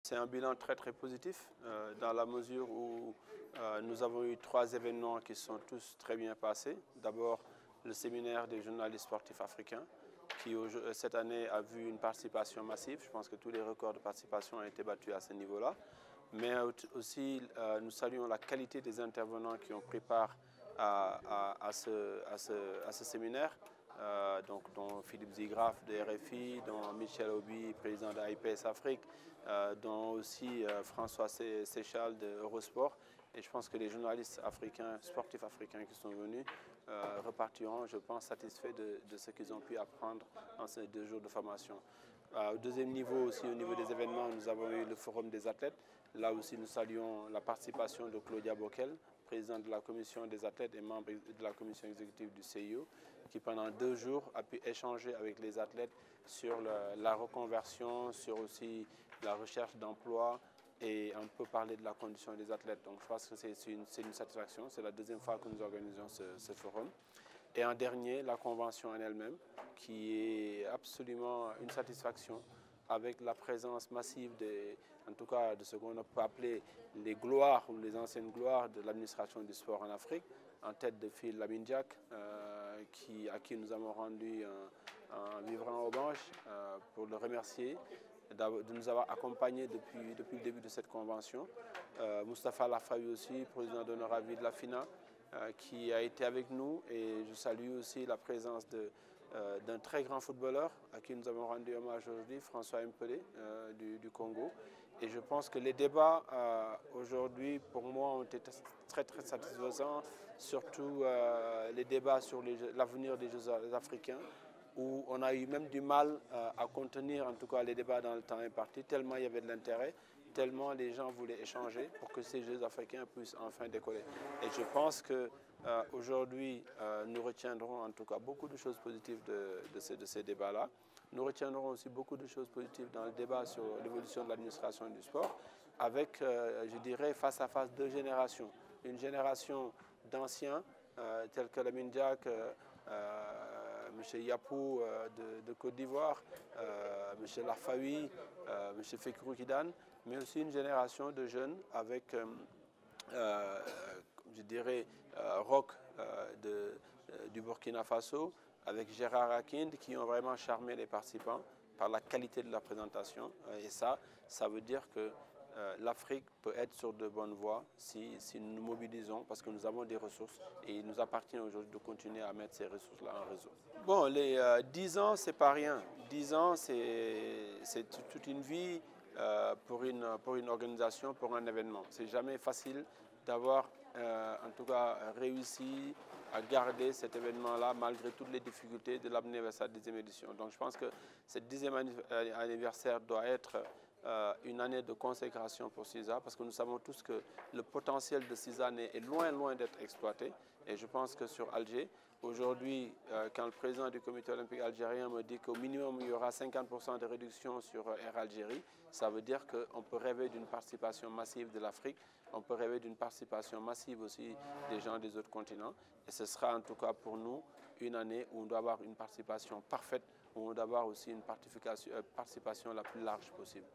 C'est un bilan très positif dans la mesure où nous avons eu 3 événements qui sont tous très bien passés. D'abord, le séminaire des journalistes sportifs africains qui cette année a vu une participation massive. Je pense que tous les records de participation ont été battus à ce niveau-là. Mais aussi, nous saluons la qualité des intervenants qui ont pris part à ce séminaire. Dont Philippe Zigraf de RFI, dont Michel Obi, président de IPS Afrique, dont aussi François Séchal de Eurosport. Et je pense que les journalistes africains, sportifs africains qui sont venus repartiront, je pense, satisfaits de ce qu'ils ont pu apprendre dans ces 2 jours de formation. Au deuxième niveau aussi, au niveau des événements, nous avons eu le Forum des athlètes. Là aussi, nous saluons la participation de Claudia Bockel, président de la commission des athlètes et membre de la commission exécutive du CIO, qui pendant 2 jours a pu échanger avec les athlètes sur la reconversion, sur aussi la recherche d'emploi et un peu parler de la condition des athlètes. Donc je pense que c'est une satisfaction, c'est la 2e fois que nous organisons ce forum. Et en dernier, la convention en elle-même, qui est absolument une satisfaction avec la présence massive, en tout cas de ce qu'on peut appeler les gloires ou les anciennes gloires de l'administration du sport en Afrique, en tête de file Lamine Diack, à qui nous avons rendu un vibrant hommage pour le remercier de nous avoir accompagnés depuis le début de cette convention. Moustapha Lafawi aussi, président d'honneur à vie de la FINA, qui a été avec nous, et je salue aussi la présence d'un très grand footballeur à qui nous avons rendu hommage aujourd'hui, François Mpelé du Congo. Et je pense que les débats aujourd'hui, pour moi, ont été très satisfaisants, surtout les débats sur l'avenir des Jeux africains, où on a eu même du mal à contenir en tout cas les débats dans le temps imparti, tellement il y avait de l'intérêt, tellement les gens voulaient échanger pour que ces Jeux africains puissent enfin décoller. Et je pense qu'aujourd'hui, nous retiendrons en tout cas beaucoup de choses positives de ces débats-là. Nous retiendrons aussi beaucoup de choses positives dans le débat sur l'évolution de l'administration du sport, avec, je dirais, face à face 2 générations. Une génération d'anciens, tels que Lamine Diack, M. Yapou de Côte d'Ivoire, M. Lafawi, M. Fekrou Kidane, mais aussi une génération de jeunes avec, je dirais, Roch du Burkina Faso, avec Gérard Akinde, qui ont vraiment charmé les participants par la qualité de la présentation. Et ça veut dire que l'Afrique peut être sur de bonnes voies si nous nous mobilisons, parce que nous avons des ressources et il nous appartient aujourd'hui de continuer à mettre ces ressources-là en réseau. Bon, les 10 ans, c'est pas rien. 10 ans, c'est toute une vie pour une organisation, pour un événement. C'est jamais facile d'avoir en tout cas réussi à garder cet événement-là malgré toutes les difficultés de l'amener vers sa 10e édition. Donc je pense que cette 10e anniversaire doit être une année de consécration pour CISA, parce que nous savons tous que le potentiel de CISA est loin d'être exploité. Et je pense que sur Alger, aujourd'hui, quand le président du comité olympique algérien me dit qu'au minimum il y aura 50% de réduction sur Air Algérie, ça veut dire qu'on peut rêver d'une participation massive de l'Afrique, on peut rêver d'une participation massive aussi des gens des autres continents. Et ce sera en tout cas pour nous une année où on doit avoir une participation parfaite, où on doit avoir aussi une participation la plus large possible.